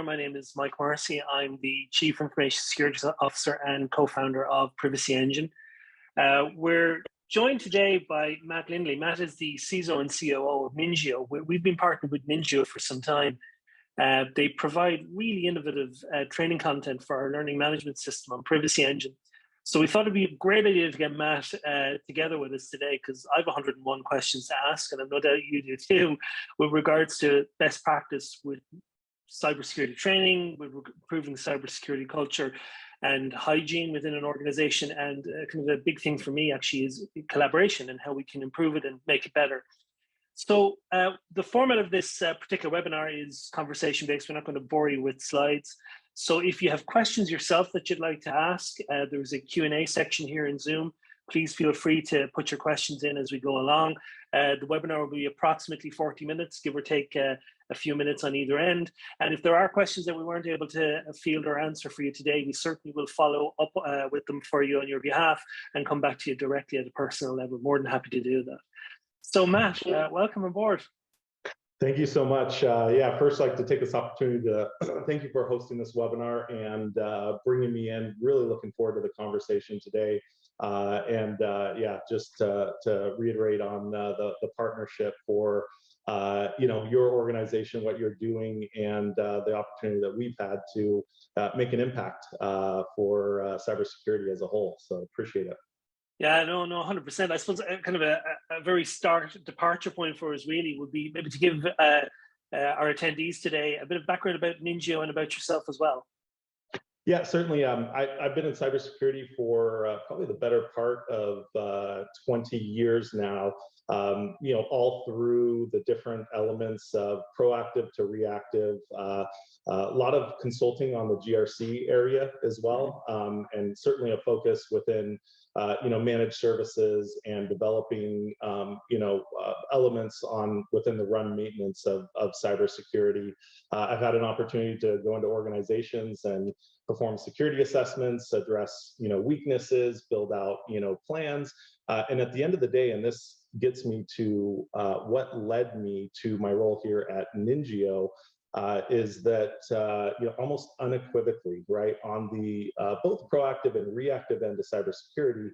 My name is Mike Morrissey. I'm the Chief Information Security Officer and co-founder of PrivacyEngine. We're joined today by Matt Lindley. Matt is the CISO and COO of NINJIO. We've been partnered with NINJIO for some time. They provide really innovative training content for our learning management system on PrivacyEngine. So we thought it'd be a great idea to get Matt together with us today, because I have 101 questions to ask, and I've no doubt you do too, with regards to best practice with cybersecurity training, with improving cybersecurity culture and hygiene within an organization. And kind of a big thing for me actually is collaboration and how we can improve it and make it better. So the format of this particular webinar is conversation based. We're not going to bore you with slides. So if you have questions yourself that you'd like to ask, there's a Q&A section here in Zoom. Please feel free to put your questions in as we go along. The webinar will be approximately 40 minutes, give or take a few minutes on either end. And if there are questions that we weren't able to field or answer for you today, we certainly will follow up with them for you on your behalf and come back to you directly at a personal level. More than happy to do that. So Matt, welcome aboard. Thank you so much. First I'd like to take this opportunity to thank you for hosting this webinar and bringing me in. Really looking forward to the conversation today. Just to reiterate on the partnership for your organization, what you're doing, and the opportunity that we've had to make an impact for cybersecurity as a whole. So appreciate it. Yeah, no, 100%. I suppose kind of a very departure point for us really would be maybe to give our attendees today a bit of background about NINJIO and about yourself as well. Yeah, certainly. I've been in cybersecurity for probably the better part of 20 years now. All through the different elements of proactive to reactive, a lot of consulting on the GRC area as well, and certainly a focus within managed services and developing elements within the run maintenance of cybersecurity. I've had an opportunity to go into organizations and perform security assessments, address weaknesses, build out plans, and at the end of the day, and this gets me to what led me to my role here at NINJIO, is that almost unequivocally, right, on the both proactive and reactive end of cybersecurity,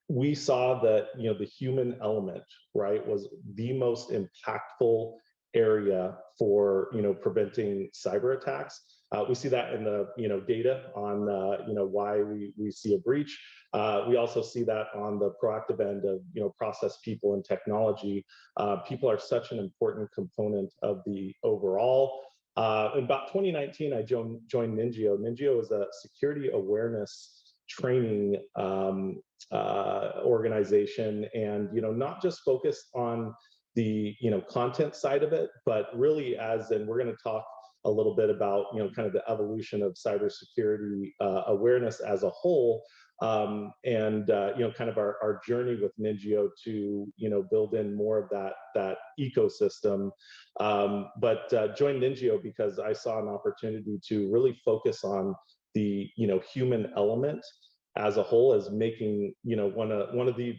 we saw that the human element, right, was the most impactful area for preventing cyber attacks. We see that in the data on why we see a breach. We also see that on the proactive end of process, people, and technology. People are such an important component of the overall. In about 2019, I joined NINJIO. NINJIO is a security awareness training organization, and not just focused on the content side of it, but really and we're going to talk a little bit about kind of the evolution of cybersecurity awareness as a whole, and kind of our journey with NINJIO to build in more of that ecosystem. But joined NINJIO because I saw an opportunity to really focus on the human element as a whole, as making one of the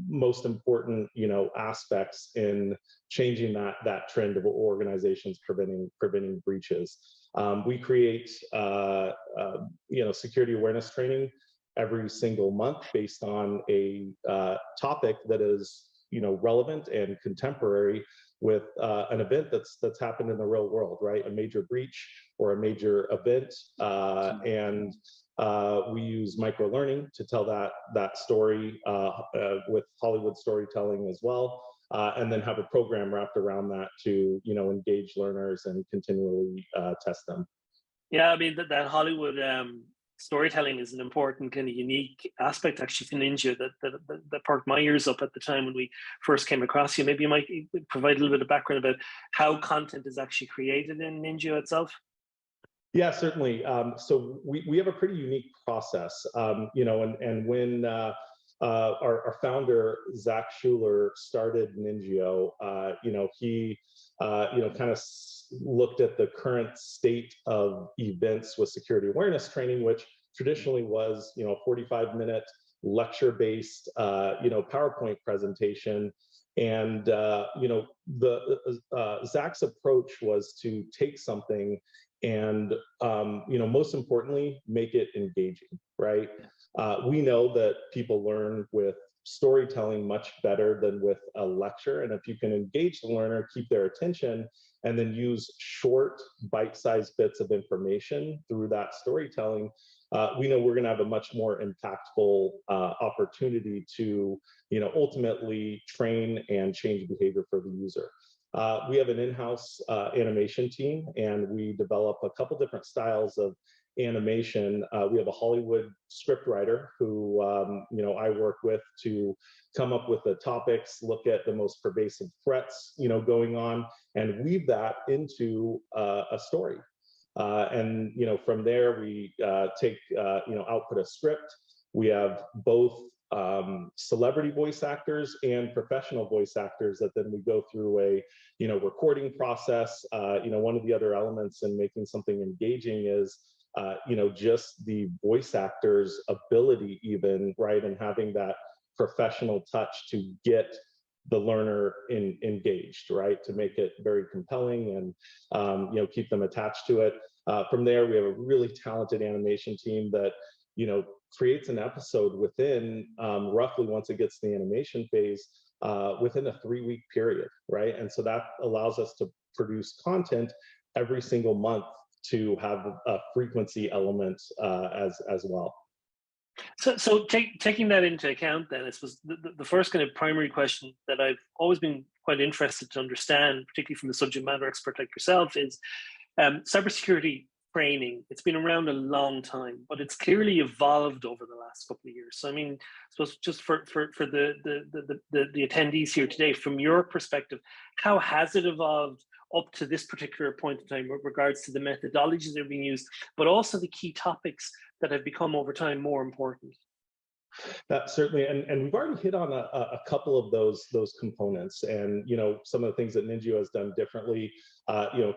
most important aspects in changing that trend of organizations preventing breaches. We create security awareness training every single month based on a topic that is relevant and contemporary with an event that's happened in the real world, right? A major breach or a major event, and we use micro-learning to tell that story with Hollywood storytelling as well, and then have a program wrapped around that to engage learners and continually test them. Yeah, I mean that Hollywood storytelling is an important kind of unique aspect actually to NINJIO that perked my ears up at the time when we first came across you. Maybe you might provide a little bit of background about how content is actually created in NINJIO itself. Yeah, certainly. So we have a pretty unique process, and when our founder Zach Schuler started NINJIO, he kind of looked at the current state of events with security awareness training, which traditionally was a 45-minute lecture-based PowerPoint presentation. And Zach's approach was to take something and most importantly, make it engaging, right? We know that people learn with storytelling much better than with a lecture, and if you can engage the learner, keep their attention, and then use short, bite-sized bits of information through that storytelling, we know we're going to have a much more impactful opportunity to, ultimately train and change behavior for the user. We have an in-house animation team, and we develop a couple different styles of animation. We have a Hollywood scriptwriter who I work with to come up with the topics, look at the most pervasive threats going on, and weave that into a story. And from there we take output a script. We have both celebrity voice actors and professional voice actors that then we go through a recording process. One of the other elements in making something engaging is just the voice actor's ability even, right, and having that professional touch to get the learner engaged, right, to make it very compelling and keep them attached to it. From there, we have a really talented animation team that creates an episode within roughly, once it gets to the animation phase, within a 3-week period, right? And so that allows us to produce content every single month to have a frequency element as well. So taking that into account, then, I suppose the first kind of primary question that I've always been quite interested to understand, particularly from the subject matter expert like yourself, is cybersecurity training. It's been around a long time, but it's clearly evolved over the last couple of years. So I mean, I suppose just for the attendees here today, from your perspective, how has it evolved up to this particular point in time with regards to the methodologies that are being used, but also the key topics that have become over time more important? Certainly, and we've already hit on a couple of those components, and some of the things that NINJIO has done differently.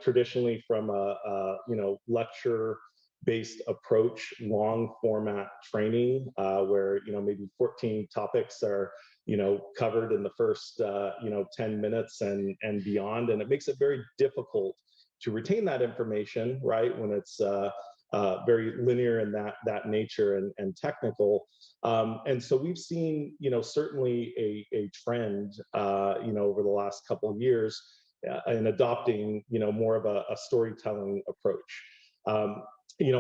Traditionally from a lecture-based approach, long format training, where maybe 14 topics are covered in the first 10 minutes and beyond, and it makes it very difficult to retain that information, right, when it's very linear in that nature and technical. And so we've seen, certainly a trend, over the last couple of years in adopting, more of a storytelling approach.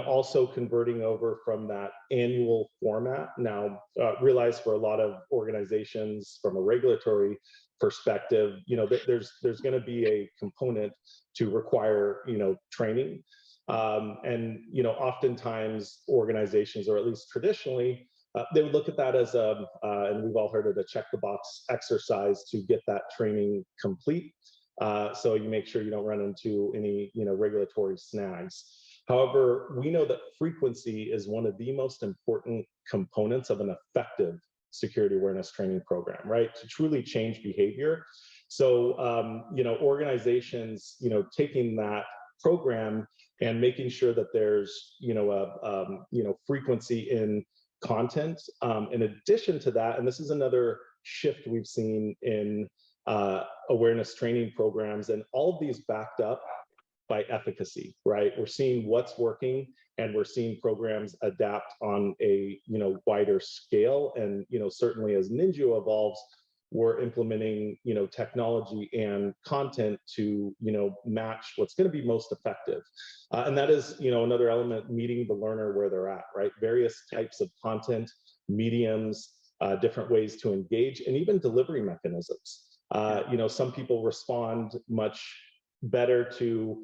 Also converting over from that annual format. Now, realize for a lot of organizations from a regulatory perspective, there's going to be a component to require, training. And oftentimes organizations, or at least traditionally, they would look at that as and we've all heard of the check the box exercise to get that training complete. So you make sure you don't run into any regulatory snags. However, we know that frequency is one of the most important components of an effective security awareness training program, right? To truly change behavior. So organizations taking that program and making sure that there's frequency in content. In addition to that, and this is another shift we've seen in awareness training programs, and all of these backed up by efficacy, right? We're seeing what's working, and we're seeing programs adapt on a wider scale. And certainly as NINJIO evolves, we're implementing technology and content to match what's going to be most effective, and that is another element, meeting the learner where they're at, right? Various types of content, mediums, different ways to engage, and even delivery mechanisms. Some people respond much better to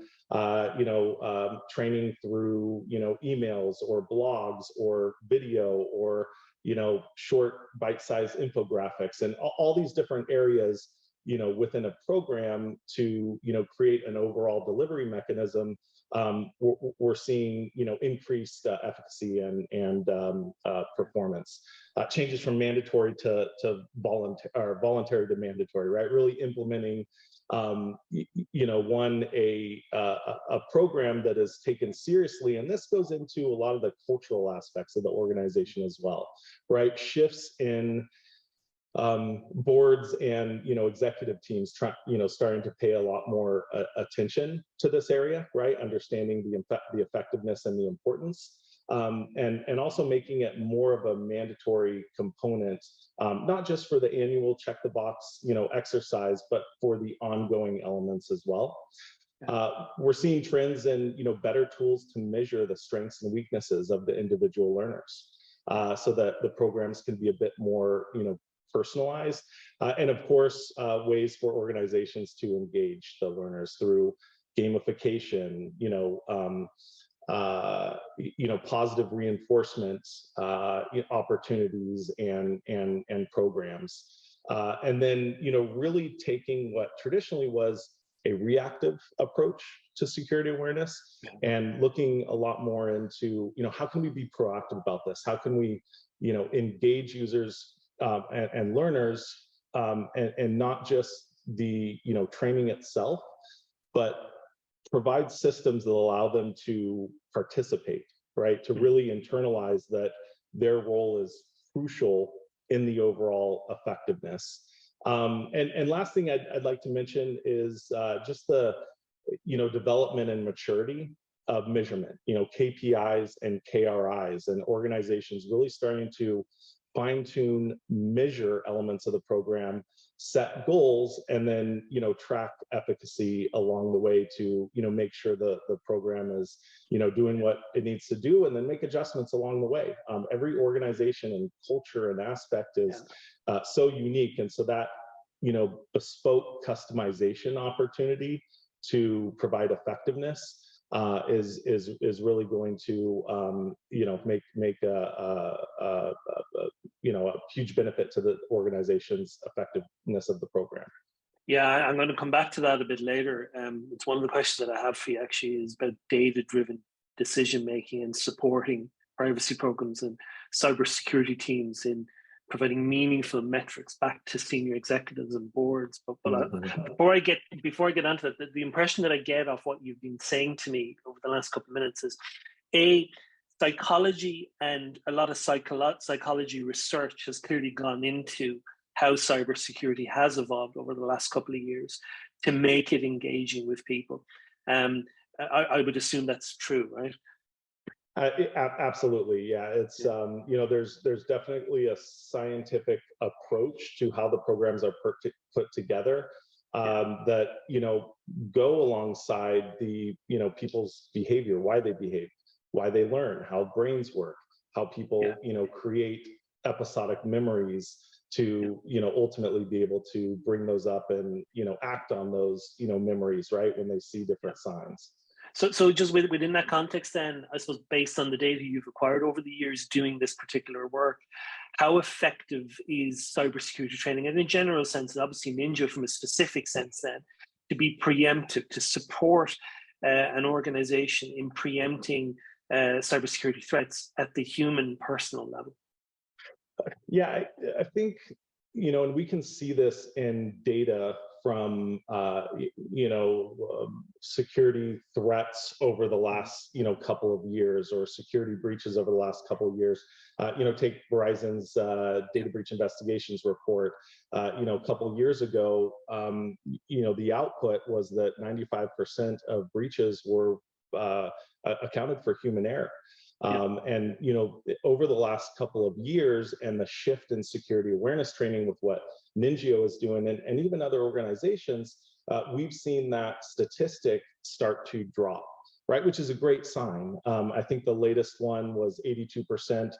training through emails or blogs or video or short bite-sized infographics, and all these different areas within a program to create an overall delivery mechanism. We're seeing increased efficacy and performance. Changes from mandatory to voluntary to mandatory, right? Really implementing a program that is taken seriously, and this goes into a lot of the cultural aspects of the organization as well, right? Shifts in boards and executive teams starting to pay a lot more attention to this area, right? Understanding the effectiveness and the importance, and also making it more of a mandatory component, not just for the annual check the box exercise, but for the ongoing elements as well. We're seeing trends in better tools to measure the strengths and weaknesses of the individual learners, so that the programs can be a bit more personalized, and of course ways for organizations to engage the learners through gamification, positive reinforcement opportunities and programs, and then really taking what traditionally was a reactive approach to security awareness and looking a lot more into how can we be proactive about this? How can we engage users and learners, and not just the training itself, but provide systems that allow them to participate, right? To really internalize that their role is crucial in the overall effectiveness. And last thing I'd like to mention is just the development and maturity of measurement, KPIs and KRIs, and organizations really starting to fine-tune, measure elements of the program, set goals, and then track efficacy along the way to make sure the program is doing what it needs to do, and then make adjustments along the way. Every organization and culture and aspect is so unique, and so that bespoke customization opportunity to provide effectiveness is really going to make a huge benefit to the organization's effectiveness of the program. Yeah, I'm going to come back to that a bit later. It's one of the questions that I have for you actually is about data-driven decision making and supporting privacy programs and cybersecurity teams in providing meaningful metrics back to senior executives and boards. But before I get onto that, the impression that I get of what you've been saying to me over the last couple of minutes is, psychology and a lot of psychology research has clearly gone into how cybersecurity has evolved over the last couple of years to make it engaging with people. I would assume that's true, right? Absolutely, yeah. It's there's definitely a scientific approach to how the programs are put together that go alongside the people's behavior, why they behave, why they learn, how brains work, how people create episodic memories to ultimately be able to bring those up and act on those memories, right, when they see different signs. So just within that context then, I suppose based on the data you've acquired over the years doing this particular work, how effective is cybersecurity training? And in a general sense, obviously NINJIO from a specific sense then, to be preemptive, to support an organization in preempting cybersecurity threats at the human personal level? Yeah, I think, and we can see this in data from, security threats over the last, couple of years, or security breaches over the last couple of years. Take Verizon's data breach investigations report. A couple of years ago, the output was that 95% of breaches were accounted for human error. And over the last couple of years, and the shift in security awareness training with what NINJIO is doing, and even other organizations, we've seen that statistic start to drop, right? Which is a great sign. I think the latest one was 82%.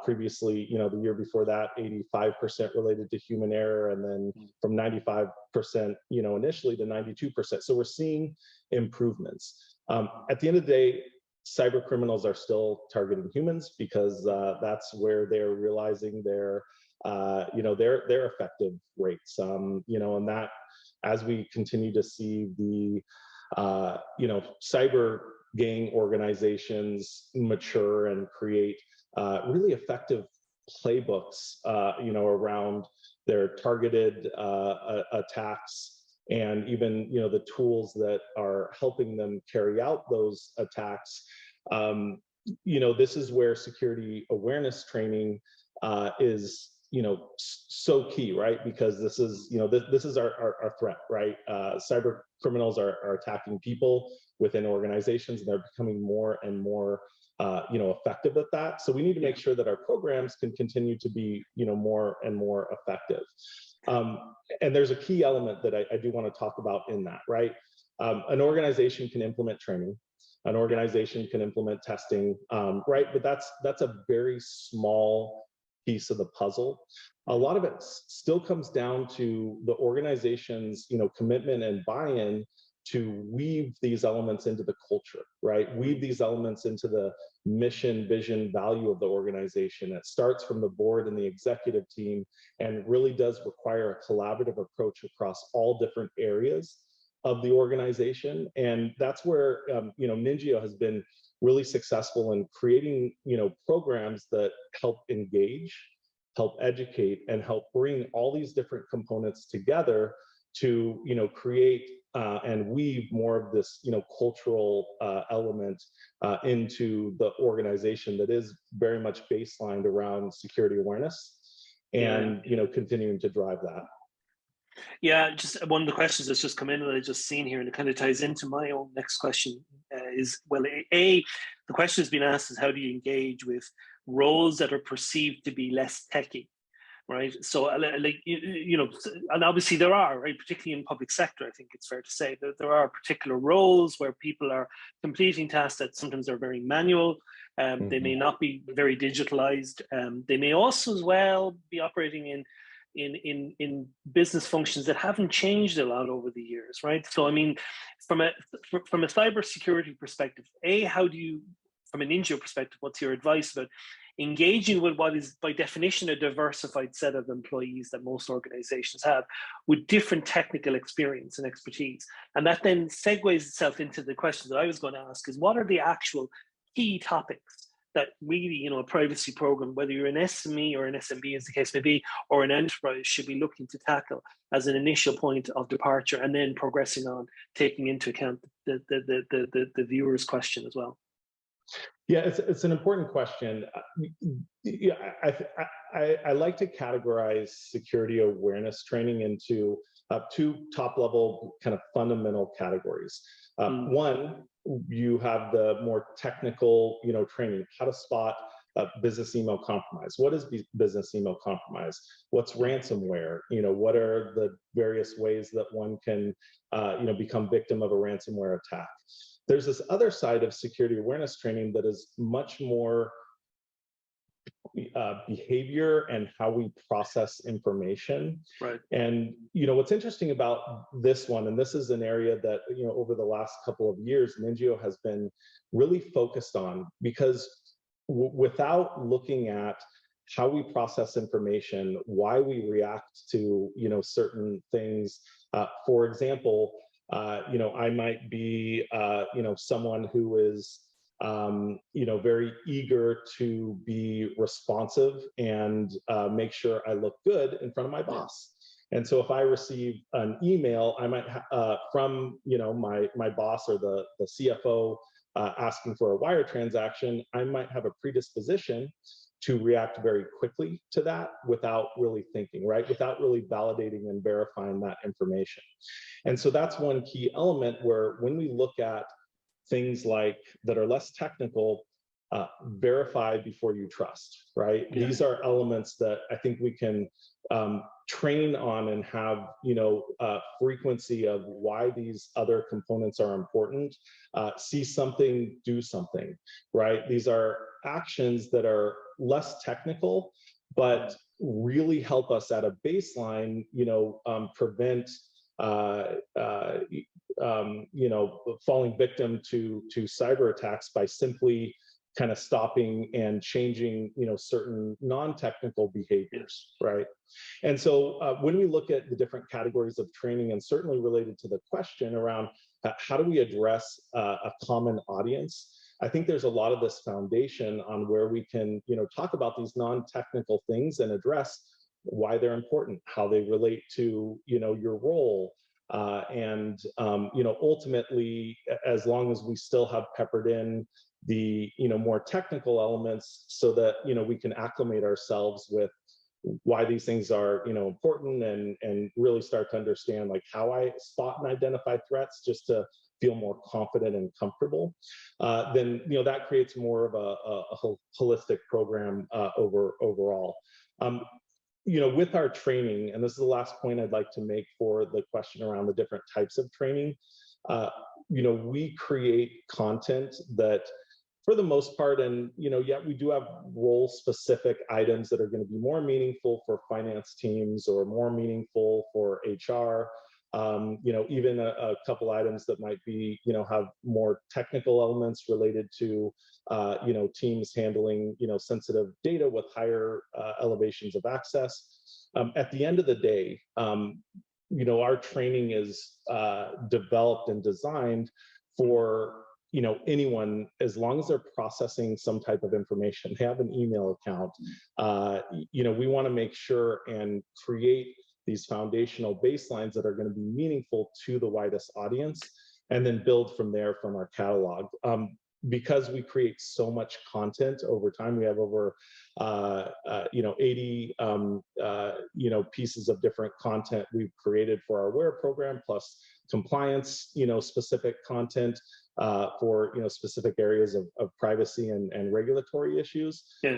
Previously, the year before that, 85% related to human error, and then from 95%, initially to 92%. So we're seeing improvements. At the end of the day, cyber criminals are still targeting humans because that's where they're realizing their effective rates. And that, as we continue to see the cyber gang organizations mature and create really effective playbooks, around their targeted attacks, and even the tools that are helping them carry out those attacks. This is where security awareness training is so key, right? Because this is, this is our threat, right? Cyber criminals are attacking people within organizations, and they're becoming more and more, effective at that. So we need to make sure that our programs can continue to be, more and more effective. And there's a key element that I do want to talk about in that, right? An organization can implement training. An organization can implement testing, right? But that's a very small piece of the puzzle. A lot of it still comes down to the organization's, commitment and buy-in to weave these elements into the culture, right? Weave these elements into the mission, vision, value of the organization. It starts from the board and the executive team, and really does require a collaborative approach across all different areas of the organization. And that's where, NINJIO has been really successful in creating, programs that help engage, help educate, and help bring all these different components together to, create and weave more of this, cultural element into the organization that is very much baselined around security awareness, and, continuing to drive that. Yeah, just one of the questions that's just come in that I just seen here, and it kind of ties into my own next question, is, well, the question has been asked is, how do you engage with roles that are perceived to be less techy, right? So, like, and obviously there are, right, particularly in public sector, I think it's fair to say that there are particular roles where people are completing tasks that sometimes are very manual. They may not be very digitalized. They may also as well be operating in business functions that haven't changed a lot over the years, right? So, I mean, from a cybersecurity perspective, how do you, from an NINJIO perspective, what's your advice about engaging with what is by definition a diversified set of employees that most organizations have, with different technical experience and expertise? And that then segues itself into the question that I was going to ask, is what are the actual key topics that really, a privacy program, whether you're an SME or an SMB as the case may be, or an enterprise, should be looking to tackle as an initial point of departure, and then progressing on, taking into account the viewer's question as well? Yeah, it's an important question. Yeah, I like to categorize security awareness training into two top-level kind of fundamental categories. One, you have the more technical, training, how to spot business email compromise. What is business email compromise? What's ransomware? What are the various ways that one can, become victim of a ransomware attack? There's this other side of security awareness training that is much more behavior and how we process information. Right. And what's interesting about this one, and this is an area that over the last couple of years NINJIO has been really focused on, because without looking at how we process information, why we react to certain things, for example, I might be someone who is very eager to be responsive and make sure I look good in front of my boss. And so if I receive an email, I might from my boss or the CFO asking for a wire transaction, I might have a predisposition to react very quickly to that without really thinking, right? Without really validating and verifying that information. And so that's one key element where when we look at things like that are less technical, verify before you trust, right? Yeah. These are elements that I think we can train on and have, frequency of why these other components are important. See something, do something, right? These are actions that are less technical, but really help us at a baseline, prevent falling victim to cyber attacks by simply kind of stopping and changing, certain non-technical behaviors, right? And so when we look at the different categories of training, and certainly related to the question around how do we address a common audience, I think there's a lot of this foundation on where we can, talk about these non-technical things and address why they're important, how they relate to, your role, and ultimately, as long as we still have peppered in the more technical elements, so that we can acclimate ourselves with why these things are, important, and really start to understand like how I spot and identify threats, just to feel more confident and comfortable, then that creates more of a holistic program overall. With our training, and this is the last point I'd like to make for the question around the different types of training, we create content that, for the most part, and we do have role-specific items that are going to be more meaningful for finance teams or more meaningful for HR. Even a couple items that might be, have more technical elements related to, teams handling, sensitive data with higher elevations of access. At the end of the day, our training is developed and designed for anyone, as long as they're processing some type of information, they have an email account. We want to make sure and create these foundational baselines that are going to be meaningful to the widest audience, and then build from there from our catalog. Because we create so much content over time, we have over 80 pieces of different content we've created for our WARE program, plus compliance specific content for specific areas of privacy and regulatory issues. We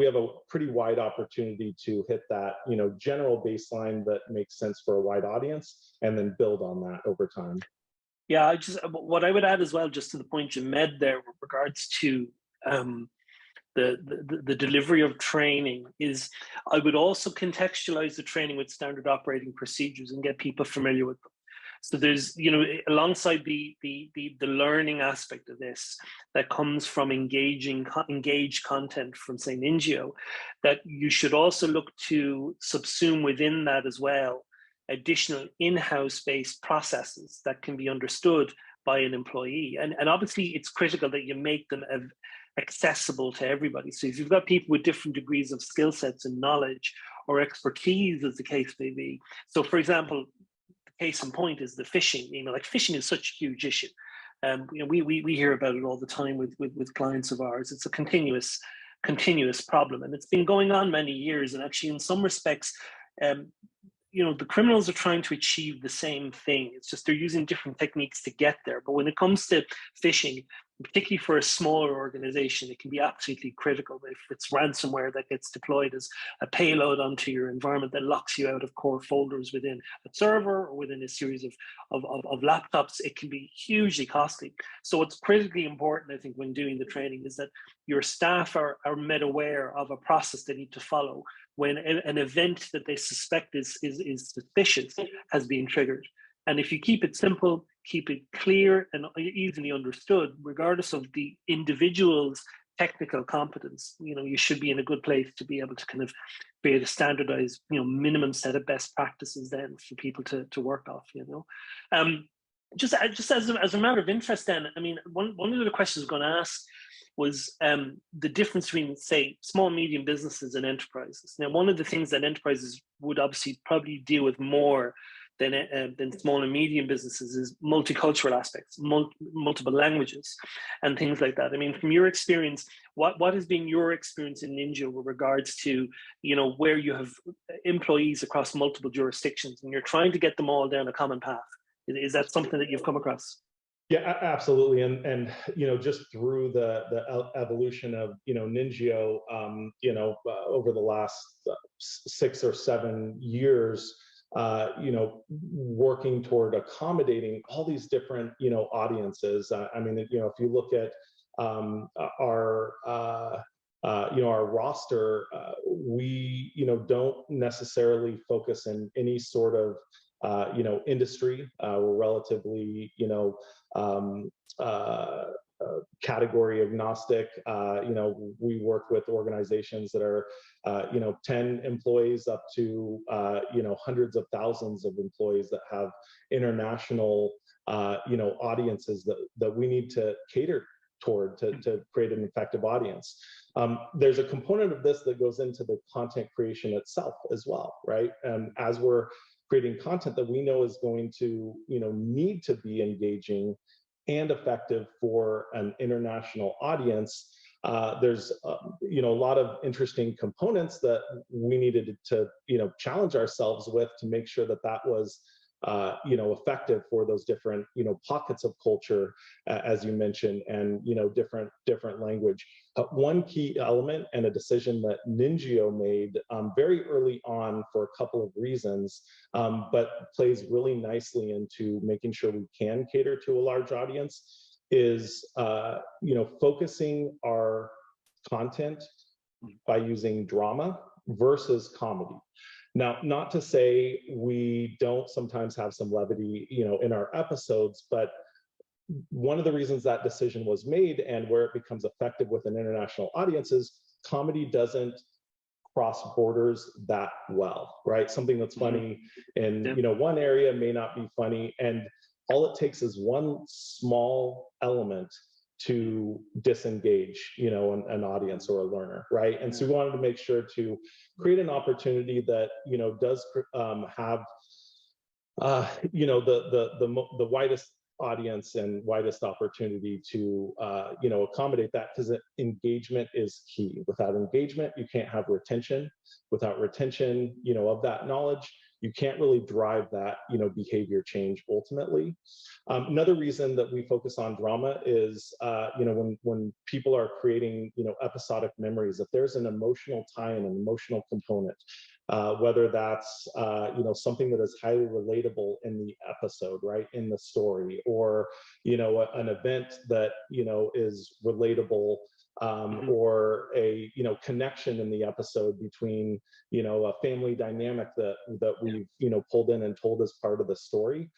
have a pretty wide opportunity to hit that general baseline that makes sense for a wide audience, and then build on that over time. Yeah, what I would add as well, just to the point you made there with regards to the delivery of training, is I would also contextualize the training with standard operating procedures and get people familiar with them. So there's, alongside the learning aspect of this that comes from engaged content from, say, NINJIO, that you should also look to subsume within that as well additional in-house based processes that can be understood by an employee. And obviously it's critical that you make them accessible to everybody. So if you've got people with different degrees of skill sets and knowledge or expertise, as the case may be. So for example, the case in point is the phishing. Like phishing is such a huge issue. We hear about it all the time with clients of ours. It's a continuous problem, and it's been going on many years. And actually in some respects, the criminals are trying to achieve the same thing. It's just they're using different techniques to get there. But when it comes to phishing, particularly for a smaller organization, it can be absolutely critical if it's ransomware that gets deployed as a payload onto your environment that locks you out of core folders within a server or within a series of laptops. It can be hugely costly. So what's critically important, I think, when doing the training is that your staff are made aware of a process they need to follow when an event that they suspect is suspicious has been triggered. And if you keep it simple, keep it clear and easily understood, regardless of the individual's technical competence, you should be in a good place to be able to kind of create a standardized, minimum set of best practices then for people to work off, Just as a matter of interest then, one of the questions I was going to ask was the difference between, say, small, medium businesses and enterprises. Now, one of the things that enterprises would obviously probably deal with more than small and medium businesses is multicultural aspects, multiple languages, and things like that. From your experience, what has been your experience in NINJIO with regards to, where you have employees across multiple jurisdictions and you're trying to get them all down a common path? Is that something that you've come across? Yeah, absolutely. And just through the evolution of, NINJIO, over the last 6 or 7 years, working toward accommodating all these different, audiences. If you look at our roster, we, don't necessarily focus in any sort of industry. We're relatively, category agnostic. We work with organizations that are, 10 employees up to, hundreds of thousands of employees that have international, audiences that we need to cater toward to create an effective audience. There's a component of this that goes into the content creation itself as well, right? And as we're creating content that we know is going to, need to be engaging and effective for an international audience, there's you know, a lot of interesting components that we needed to, you know, challenge ourselves with to make sure that that was you know, effective for those different, you know, pockets of culture, as you mentioned, and, you know, different language. One key element and a decision that NINJIO made very early on for a couple of reasons, but plays really nicely into making sure we can cater to a large audience, is, you know, focusing our content by using drama versus comedy. Now, not to say we don't sometimes have some levity, you know, in our episodes, but one of the reasons that decision was made and where it becomes effective with an international audience is comedy doesn't cross borders that well, right? Something that's funny in, you know, one area may not be funny, and all it takes is one small element to disengage, you know, an audience or a learner, right? And so we wanted to make sure to create an opportunity that, you know, does have, you know, the widest audience and widest opportunity to, you know, accommodate that, because engagement is key. Without engagement, you can't have retention. Without retention, you know, of that knowledge, you can't really drive that, you know, behavior change ultimately. Another reason that we focus on drama is, you know, when people are creating, you know, episodic memories, if there's an emotional tie-in, an emotional component, whether that's, you know, something that is highly relatable in the episode, right, in the story, or, you know, an event that, you know, is relatable, or a, you know, connection in the episode between, you know, a family dynamic that we've, you know, pulled in and told as part of the story,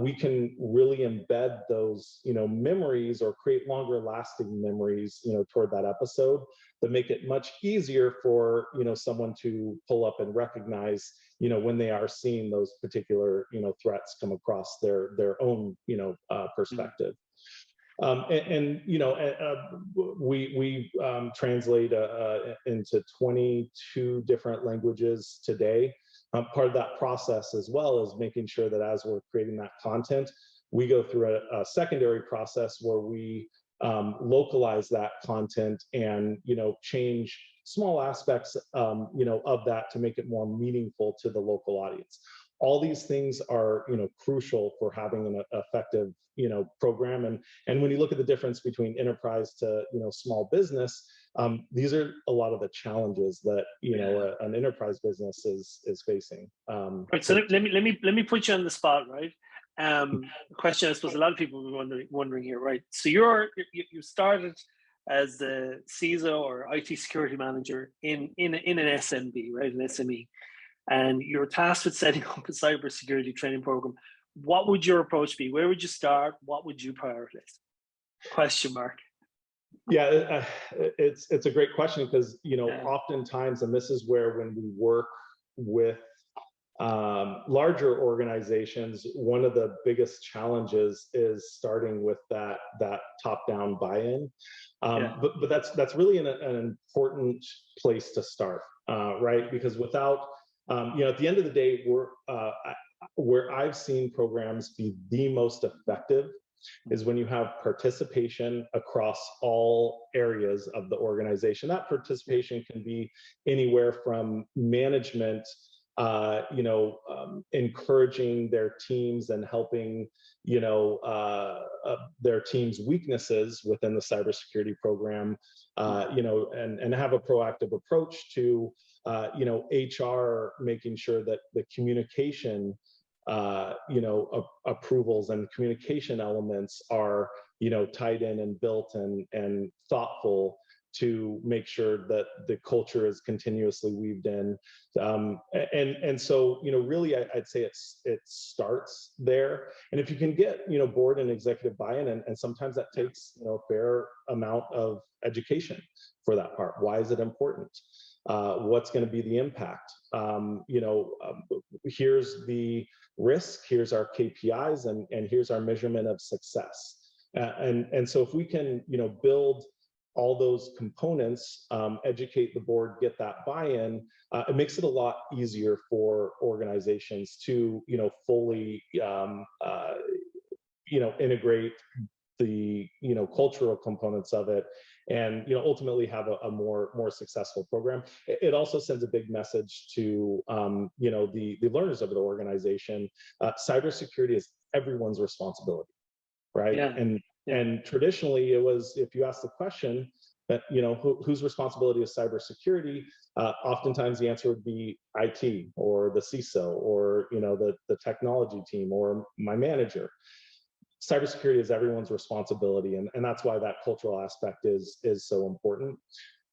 we can really embed those, you know, memories, or create longer lasting memories, you know, toward that episode, that make it much easier for, you know, someone to pull up and recognize, you know, when they are seeing those particular, you know, threats come across their own, you know, perspective. And you know, we translate into 22 different languages today. Part of that process as well is making sure that as we're creating that content, we go through a secondary process where we localize that content and, you know, change small aspects, you know, of that to make it more meaningful to the local audience. All these things are, you know, crucial for having an effective, you know, program. And when you look at the difference between enterprise to, you know, small business, these are a lot of the challenges that, you know, an enterprise business is facing. Right. So let me put you on the spot, right? Question I suppose a lot of people will be wondering here, right? So you started as the CISO or IT security manager in an SMB, right, an SME, and you're tasked with setting up a cybersecurity training program. What would your approach be? Where would you start? What would you prioritize? Question mark. Yeah, it's a great question, because, you know, oftentimes, and this is where when we work with larger organizations, one of the biggest challenges is starting with that top-down buy-in. But that's really an important place to start, right? Because without, you know, at the end of the day, where I've seen programs be the most effective is when you have participation across all areas of the organization. That participation can be anywhere from management, you know, encouraging their teams and helping, you know, their team's weaknesses within the cybersecurity program, you know, and have a proactive approach to, you know, HR, making sure that the communication, you know, approvals and communication elements are, you know, tied in and built and thoughtful to make sure that the culture is continuously weaved in. And so, you know, really, I'd say it starts there. And if you can get, you know, board and executive buy-in, and sometimes that takes, you know, a fair amount of education for that part. Why is it important? What's going to be the impact? You know, here's the risk, here's our KPIs, and here's our measurement of success. And so if we can, you know, build all those components, educate the board, get that buy-in, it makes it a lot easier for organizations to, you know, fully, you know, integrate the cultural components of it, and ultimately have a more successful program. It also sends a big message to the learners of the organization. Cybersecurity is everyone's responsibility, right? Yeah. And traditionally, it was, if you ask the question that whose responsibility is cybersecurity, oftentimes the answer would be IT or the CISO or the technology team or my manager. Cybersecurity is everyone's responsibility, and that's why that cultural aspect is so important.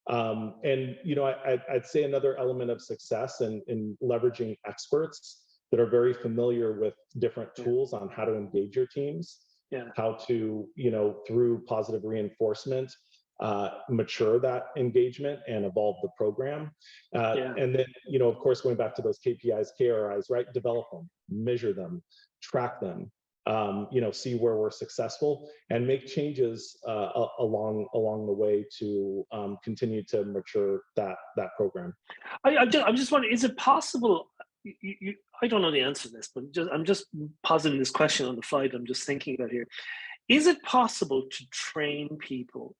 And I'd say another element of success in leveraging experts that are very familiar with different tools on how to engage your teams, how to through positive reinforcement mature that engagement and evolve the program. And then of course, going back to those KPIs, KRIs, right? Develop them, measure them, track them. See where we're successful and make changes along the way to continue to mature that program. I'm just wondering, is it possible? I don't know the answer to this, but I'm just positing this question on the fly that I'm just thinking about here. Is it possible to train people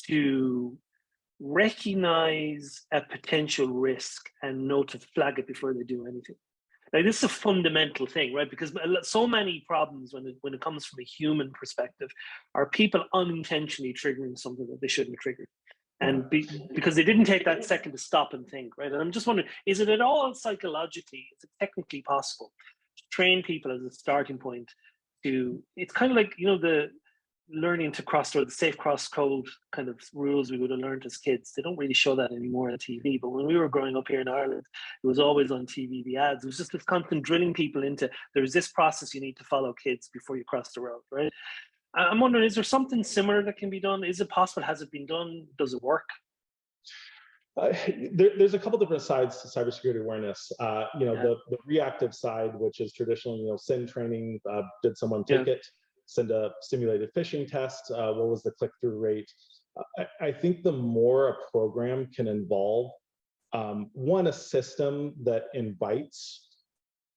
to recognize a potential risk and know to flag it before they do anything? Now, this is a fundamental thing, right? Because so many problems when it comes from a human perspective are people unintentionally triggering something that they shouldn't have triggered. And because they didn't take that second to stop and think, right? And I'm just wondering, is it at all psychologically, is it technically possible to train people as a starting point to, it's kind of like, the learning to cross, or the safe cross code kind of rules we would have learned as kids. They don't really show that anymore on TV, but when we were growing up here in Ireland, it was always on TV, the ads. It was just this constant drilling people into, there's this process you need to follow, kids, before you cross the road, right? I'm wondering, is there something similar that can be done? Is it possible? Has it been done? Does it work? There's a couple different sides to cybersecurity awareness. The reactive side, which is traditionally, send training, did someone take it? Send a simulated phishing test, what was the click-through rate? I think the more a program can involve, a system that invites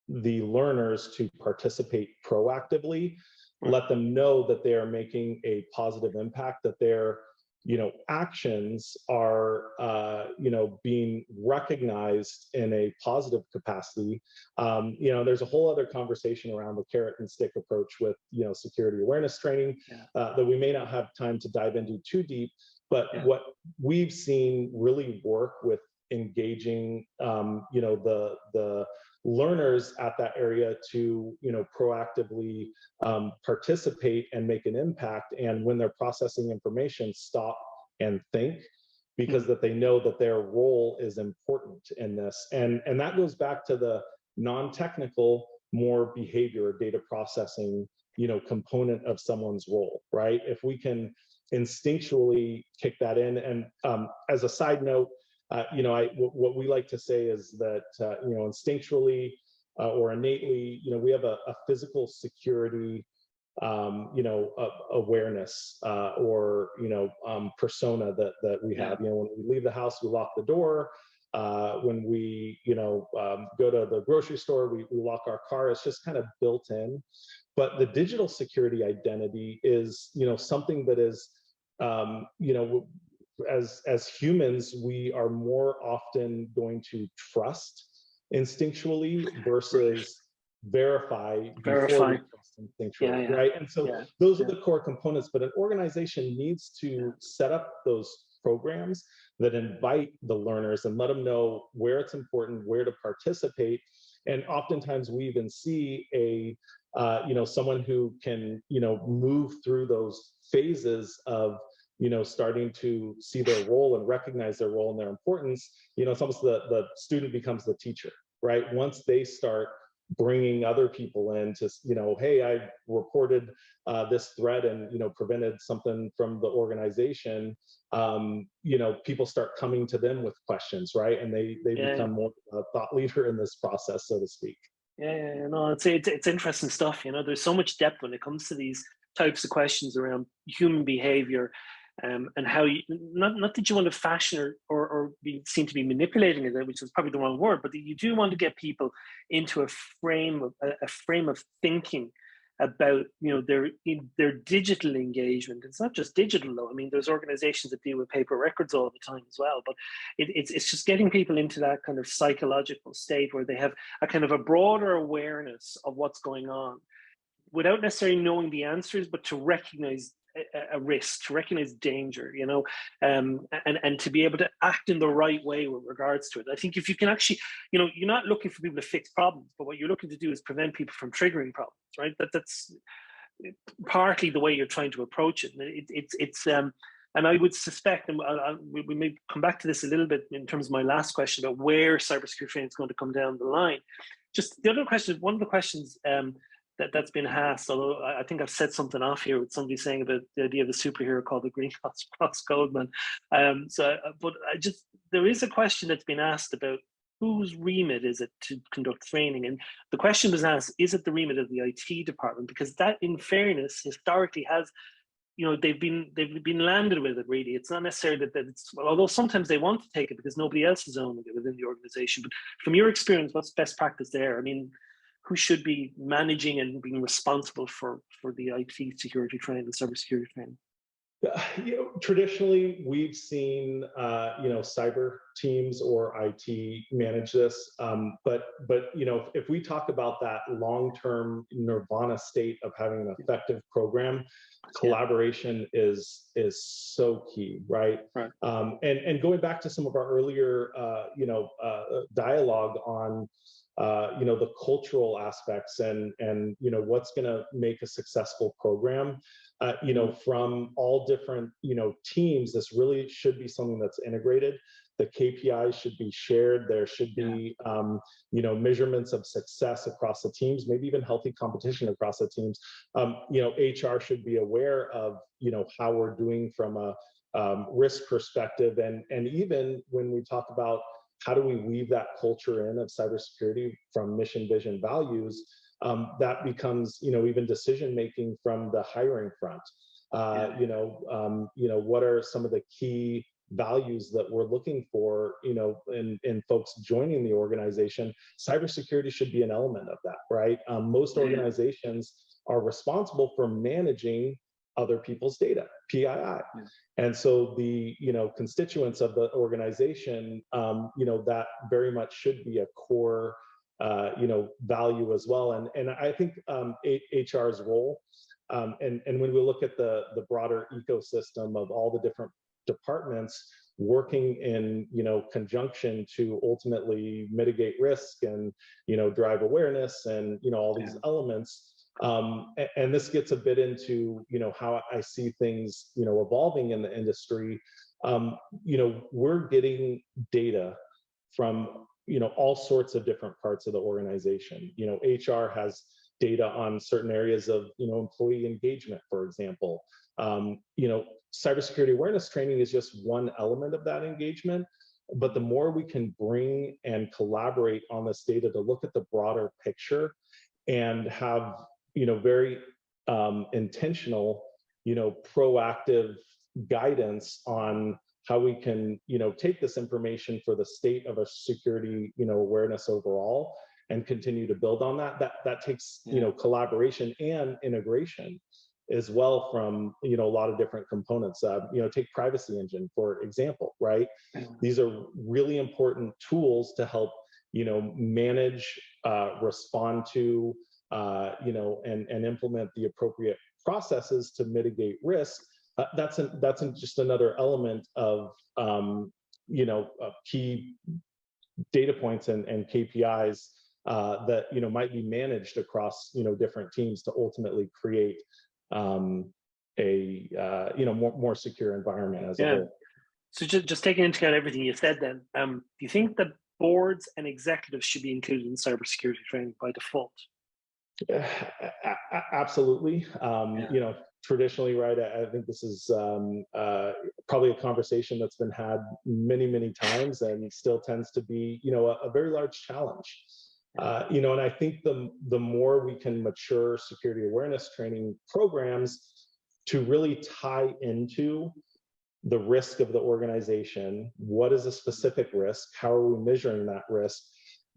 the learners to participate proactively, let them know that they are making a positive impact, that their actions are being recognized in a positive capacity. There's a whole other conversation around the carrot and stick approach with security awareness training that we may not have time to dive into too deep, but what we've seen really work with engaging the learners at that area to proactively participate and make an impact, and when they're processing information, stop and think, because that they know that their role is important in this. And that goes back to the non-technical, more behavior, data processing component of someone's role, right? If we can instinctually kick that in. And as a side note, what we like to say is that instinctually or innately, we have a physical security awareness or persona that we have. When we leave the house, we lock the door. When we go to the grocery store, we lock our car. It's just kind of built in. But the digital security identity is something that is as humans, we are more often going to trust instinctually versus verify before we trust instinctually, right? And so those are the core components, but an organization needs to set up those programs that invite the learners and let them know where it's important, where to participate. And oftentimes we even see someone who can, move through those phases of starting to see their role and recognize their role and their importance. It's almost the student becomes the teacher, right? Once they start bringing other people in to, hey, I reported this threat and, prevented something from the organization, people start coming to them with questions, right? And they become more a thought leader in this process, so to speak. No, it's interesting stuff. There's so much depth when it comes to these types of questions around human behavior. And how you, not that you want to fashion or seem to be manipulating it, which is probably the wrong word, but you do want to get people into a frame of thinking about their digital engagement. It's not just digital though. I mean, there's organizations that deal with paper records all the time as well. But it's just getting people into that kind of psychological state where they have a kind of a broader awareness of what's going on, without necessarily knowing the answers, but to recognize a risk, to recognize danger, and to be able to act in the right way with regards to it. I think if you can actually, you're not looking for people to fix problems, but what you're looking to do is prevent people from triggering problems, right? That's partly the way you're trying to approach it. And and I would suspect, and we may come back to this a little bit in terms of my last question about where cybersecurity training is going to come down the line. Just the other question, one of the questions that's been asked, although I think I've said something off here with somebody saying about the idea of a superhero called the Green Cross Goldman. But there is a question that's been asked about whose remit is it to conduct training, and the question was asked: is it the remit of the IT department? Because that, in fairness, historically has, they've been landed with it. Really, it's not necessarily that it's, although sometimes they want to take it because nobody else is owning it within the organization. But from your experience, what's best practice there? I mean, who should be managing and being responsible for the IT security training and cybersecurity training? Traditionally, we've seen cyber teams or IT manage this, but if we talk about that long-term nirvana state of having an effective program, collaboration is so key, right? And going back to some of our earlier dialogue on the cultural aspects and what's going to make a successful program, from all different teams, this really should be something that's integrated. The KPIs should be shared. There should be measurements of success across the teams, maybe even healthy competition across the teams. HR should be aware of how we're doing from a risk perspective, and even when we talk about how do we weave that culture in of cybersecurity from mission, vision, values, that becomes, even decision making from the hiring front. What are some of the key values that we're looking for, in folks joining the organization? Cybersecurity should be an element of that, right? Most organizations are responsible for managing other people's data, PII. And so the constituents of the organization, that very much should be a core value as well. And I think HR's role, and when we look at the broader ecosystem of all the different departments working in conjunction to ultimately mitigate risk and drive awareness and all these elements. And this gets a bit into how I see things evolving in the industry. We're getting data from all sorts of different parts of the organization. HR has data on certain areas of employee engagement, for example. Cybersecurity awareness training is just one element of that engagement, but the more we can bring and collaborate on this data to look at the broader picture and have very intentional proactive guidance on how we can take this information for the state of a security awareness overall and continue to build on that takes collaboration and integration as well from a lot of different components. Take PrivacyEngine, for example, right? These are really important tools to help manage, respond to, and implement the appropriate processes to mitigate risk. That's just another element of key data points and KPIs that might be managed across different teams to ultimately create a more secure environment as a whole. So just taking into account everything you said, then, do you think that boards and executives should be included in cybersecurity training by default? Absolutely. Traditionally, right, I think this is probably a conversation that's been had many times and still tends to be a very large challenge. And I think the more we can mature security awareness training programs to really tie into the risk of the organization, what is a specific risk, how are we measuring that risk,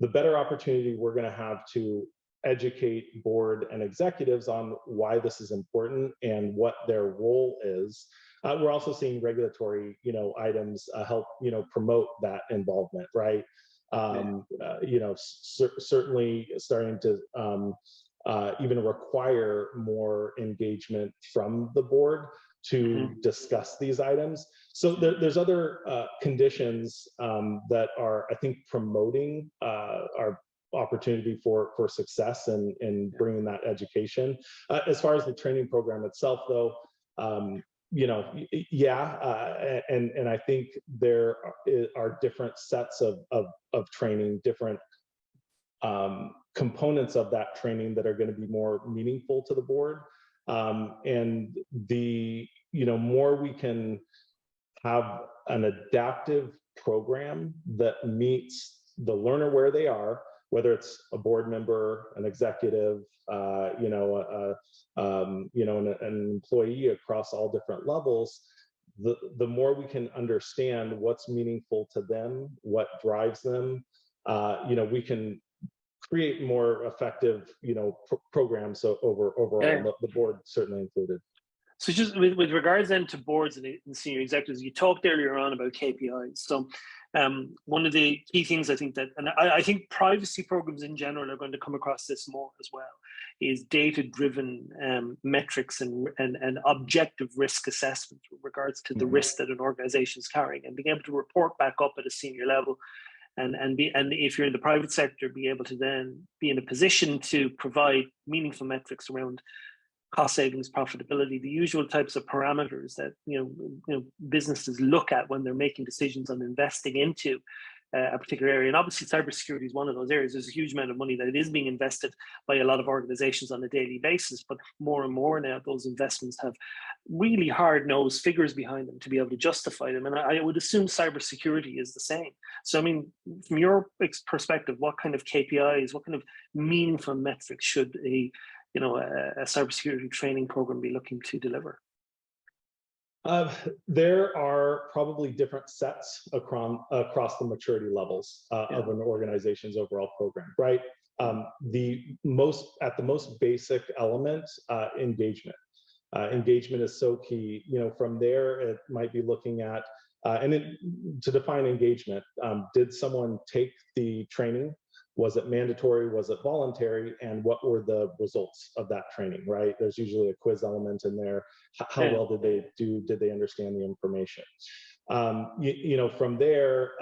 the better opportunity we're going to have to educate board and executives on why this is important and what their role is. We're also seeing regulatory, items help, promote that involvement, right? Certainly starting to even require more engagement from the board to discuss these items. So there's other conditions that are, I think, promoting our opportunity for success in bringing that education. As far as the training program itself, though, and I think there are different sets of training, different components of that training that are going to be more meaningful to the board. And the more we can have an adaptive program that meets the learner where they are, whether it's a board member, an executive, an employee across all different levels, the more we can understand what's meaningful to them, what drives them, we can create more effective, programs. So overall, the board certainly included. So just with regards then to boards and senior executives, you talked earlier on about KPIs. So one of the key things I think that, and I think privacy programs in general are going to come across this more as well, is data-driven metrics and objective risk assessment with regards to the risk that an organization is carrying, and being able to report back up at a senior level. And if you're in the private sector, be able to then be in a position to provide meaningful metrics around cost savings, profitability, the usual types of parameters that businesses look at when they're making decisions on investing into a particular area. And obviously, cybersecurity is one of those areas. There's a huge amount of money that is being invested by a lot of organizations on a daily basis, but more and more now, those investments have really hard-nosed figures behind them to be able to justify them. And I would assume cybersecurity is the same. So, I mean, from your perspective, what kind of KPIs, what kind of meaningful metrics should a cybersecurity training program be looking to deliver? There are probably different sets across the maturity levels of an organization's overall program, right? The most basic element, engagement. Engagement is so key. From there, it might be looking at, to define engagement, did someone take the training? Was it mandatory? Was it voluntary? And what were the results of that training, right? There's usually a quiz element in there. How well did they do? Did they understand the information? From there,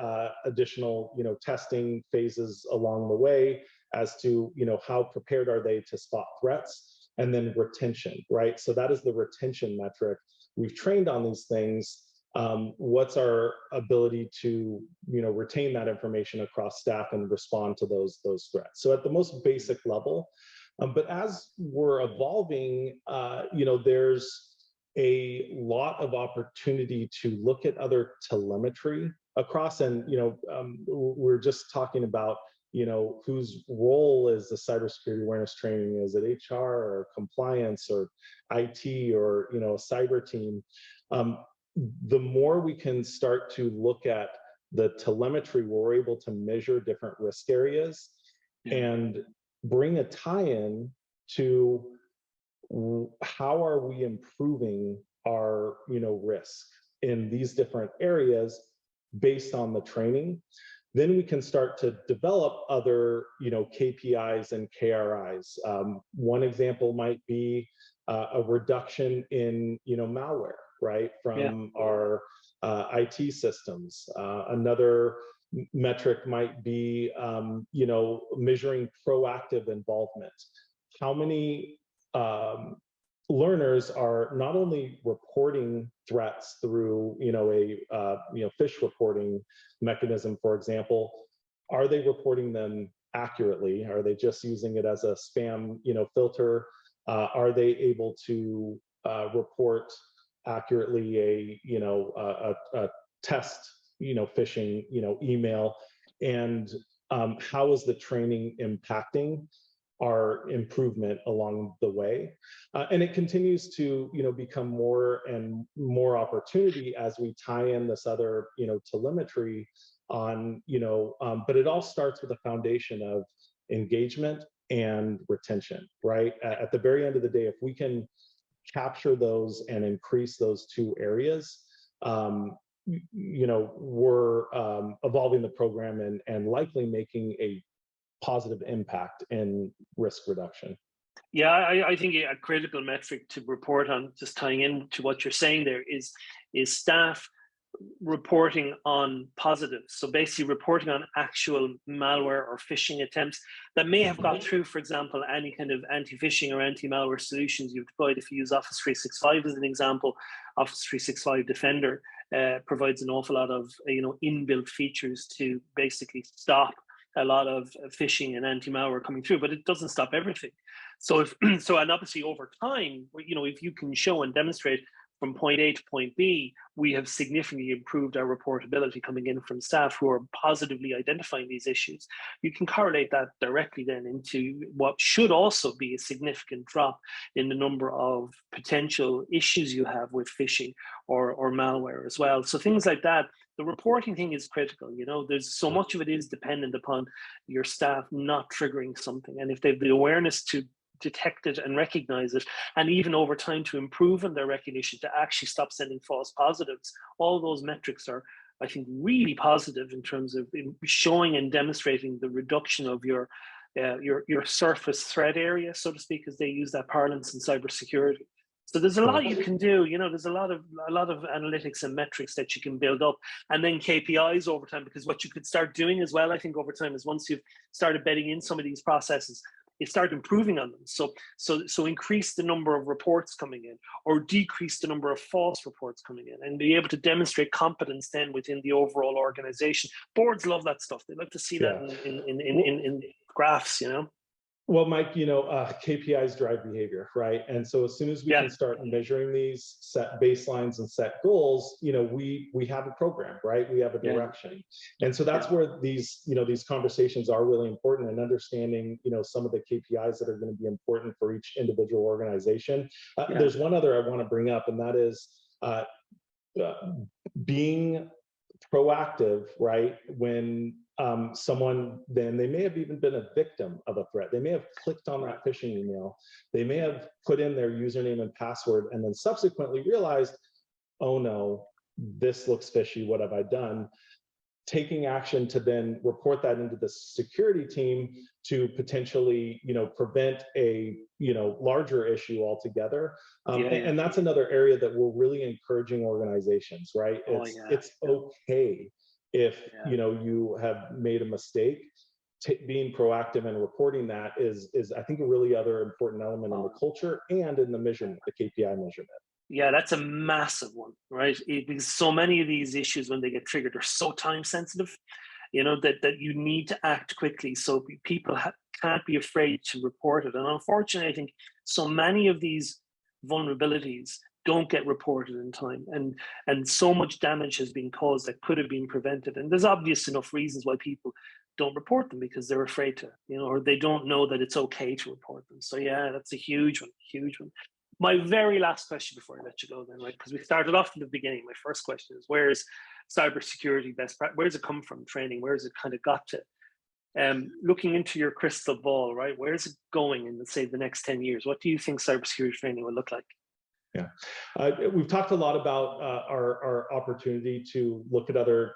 additional, testing phases along the way as to, how prepared are they to spot threats, and then retention, right? So that is the retention metric. We've trained on these things. What's our ability to retain that information across staff and respond to those threats? So at the most basic level, but as we're evolving, there's a lot of opportunity to look at other telemetry across, and we're just talking about whose role is the cybersecurity awareness training? Is it HR or compliance or IT or a cyber team? The more we can start to look at the telemetry, we're able to measure different risk areas and bring a tie-in to how are we improving our risk in these different areas based on the training. Then we can start to develop other KPIs and KRIs. One example might be a reduction in malware, right, from our IT systems. Another metric might be, measuring proactive involvement. How many learners are not only reporting threats through, a phish reporting mechanism, for example, are they reporting them accurately? Are they just using it as a spam, filter? Are they able to report accurately a test phishing email, and how is the training impacting our improvement along the way? And it continues to become more and more opportunity as we tie in this other telemetry on but it all starts with a foundation of engagement and retention, right? At the very end of the day, if we can capture those and increase those two areas, we're evolving the program and likely making a positive impact in risk reduction. Yeah, I think a critical metric to report on, just tying in to what you're saying there, is staff reporting on positives. So basically reporting on actual malware or phishing attempts that may have got through, for example, any kind of anti-phishing or anti-malware solutions you've deployed. If you use Office 365 as an example, Office 365 Defender provides an awful lot of inbuilt features to basically stop a lot of phishing and anti-malware coming through, but it doesn't stop everything. So and obviously over time, if you can show and demonstrate from point A to point B, we have significantly improved our reportability coming in from staff who are positively identifying these issues. You can correlate that directly then into what should also be a significant drop in the number of potential issues you have with phishing or malware as well. So things like that, the reporting thing is critical. There's so much of it is dependent upon your staff not triggering something. And if they have the awareness to detect it and recognize it, and even over time to improve in their recognition to actually stop sending false positives, all those metrics are, I think, really positive in terms of showing and demonstrating the reduction of your surface threat area, so to speak, as they use that parlance in cybersecurity. So there's a lot you can do. There's a lot of analytics and metrics that you can build up, and then KPIs over time. Because what you could start doing as well, I think, over time, is once you've started bedding in some of these processes, you start improving on them. So increase the number of reports coming in, or decrease the number of false reports coming in, and be able to demonstrate competence then within the overall organization. Boards love that stuff. They like to see that in graphs, Well, Mike, KPIs drive behavior, right? And so as soon as we can start measuring these, set baselines and set goals, we have a program, right? We have a direction. And so that's where these conversations are really important, and understanding, some of the KPIs that are going to be important for each individual organization. There's one other I want to bring up, and that is being proactive, right? When someone, then they may have even been a victim of a threat. They may have clicked on that phishing email. They may have put in their username and password, and then subsequently realized, oh no, this looks fishy. What have I done? Taking action to then report that into the security team to potentially, prevent a, larger issue altogether. And that's another area that we're really encouraging organizations, right? It's okay if, you have made a mistake. Being proactive and reporting that is I think a really other important element in the culture and in the measurement, the KPI measurement. Yeah, that's a massive one, right? Because so many of these issues, when they get triggered, are so time sensitive, that you need to act quickly. So people can't be afraid to report it. And unfortunately, I think so many of these vulnerabilities don't get reported in time, and so much damage has been caused that could have been prevented. And there's obvious enough reasons why people don't report them, because they're afraid to, or they don't know that it's okay to report them. So yeah, that's a huge one, huge one. My very last question before I let you go then, right? Because we started off in the beginning. My first question is, where is cybersecurity best practice? Where does it come from? Training? Where has it kind of got to? Looking into your crystal ball, right? Where is it going in, let's say, the next 10 years? What do you think cybersecurity training will look like? Yeah, we've talked a lot about our opportunity to look at other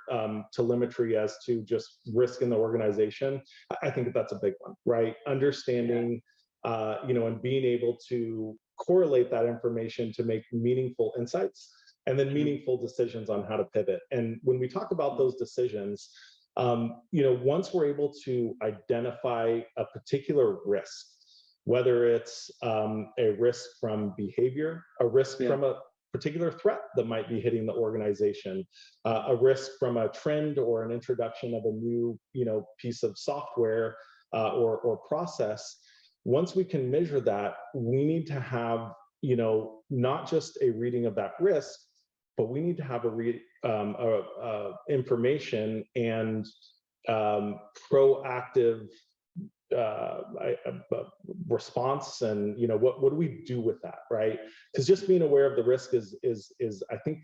telemetry as to just risk in the organization. I think that's a big one, right? Understanding, and being able to correlate that information to make meaningful insights, and then meaningful decisions on how to pivot. And when we talk about those decisions, once we're able to identify a particular risk, whether it's a risk from behavior, a risk from a particular threat that might be hitting the organization, a risk from a trend or an introduction of a new, piece of software or process. Once we can measure that, we need to have, not just a reading of that risk, but we need to have information and proactive response, and what do we do with that, right? Because just being aware of the risk is I think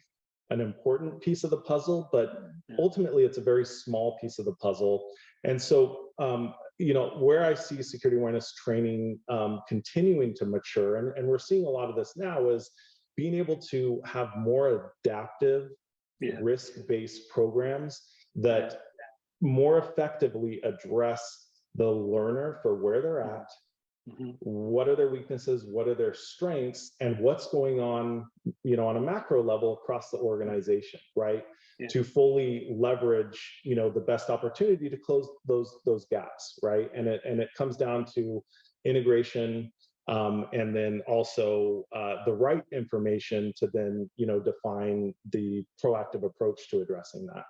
an important piece of the puzzle, but ultimately it's a very small piece of the puzzle. And so where I see security awareness training continuing to mature, and we're seeing a lot of this now, is being able to have more adaptive, risk-based programs that more effectively address the learner for where they're at, what are their weaknesses, what are their strengths, and what's going on, on a macro level across the organization, right? To fully leverage, the best opportunity to close those gaps, right? And it comes down to integration, and then also the right information to then, define the proactive approach to addressing that.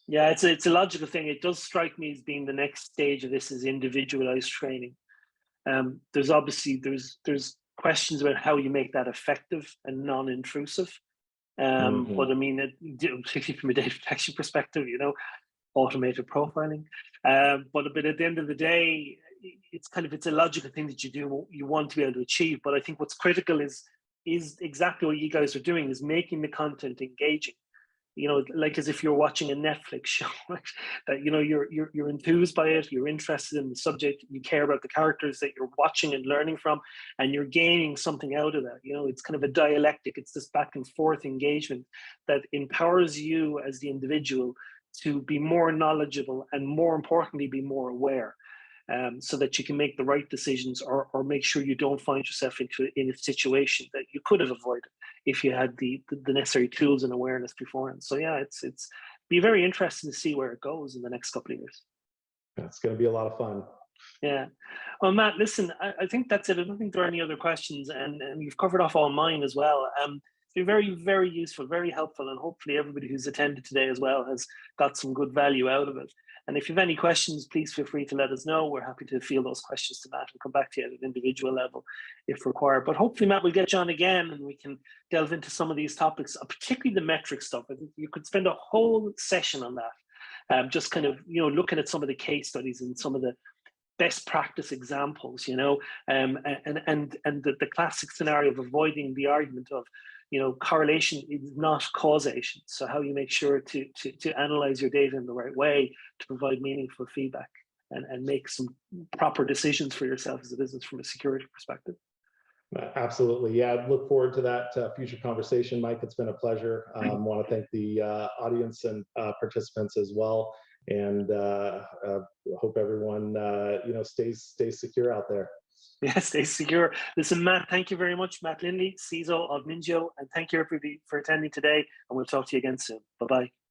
Yeah, it's a logical thing. It does strike me as being the next stage of this is individualized training. There's obviously there's questions about how you make that effective and non-intrusive. But I mean, particularly from a data protection perspective, automated profiling. But at the end of the day, it's a logical thing that you want to be able to achieve. But I think what's critical is exactly what you guys are doing, is making the content engaging. Like as if you're watching a Netflix show, right? That you're enthused by it, you're interested in the subject, you care about the characters that you're watching and learning from, and you're gaining something out of that. It's kind of a dialectic. It's this back and forth engagement that empowers you as the individual to be more knowledgeable and, more importantly, be more aware, so that you can make the right decisions, or make sure you don't find yourself in a situation that you could have avoided if you had the necessary tools and awareness beforehand. So yeah, it's be very interesting to see where it goes in the next couple of years. It's going to be a lot of fun. Yeah. Well, Matt, listen, I think that's it. I don't think there are any other questions, and you've covered off all mine as well. It's been very, very useful, very helpful, and hopefully everybody who's attended today as well has got some good value out of it. And if you have any questions, please feel free to let us know. We're happy to field those questions to Matt and come back to you at an individual level if required. But hopefully, Matt, we'll get you on again and we can delve into some of these topics, particularly the metric stuff. I think you could spend a whole session on that, just kind of, looking at some of the case studies and some of the best practice examples, and the classic scenario of avoiding the argument of, correlation is not causation. So how you make sure to analyze your data in the right way to provide meaningful feedback and make some proper decisions for yourself as a business from a security perspective. Absolutely. Yeah, I look forward to that future conversation, Mike. It's been a pleasure. I want to thank the audience and participants as well. And hope everyone, stays secure out there. Yeah, stay secure. Listen, Matt, thank you very much. Matt Lindley, CISO of NINJIO, and thank you everybody for attending today, and we'll talk to you again soon. Bye-bye.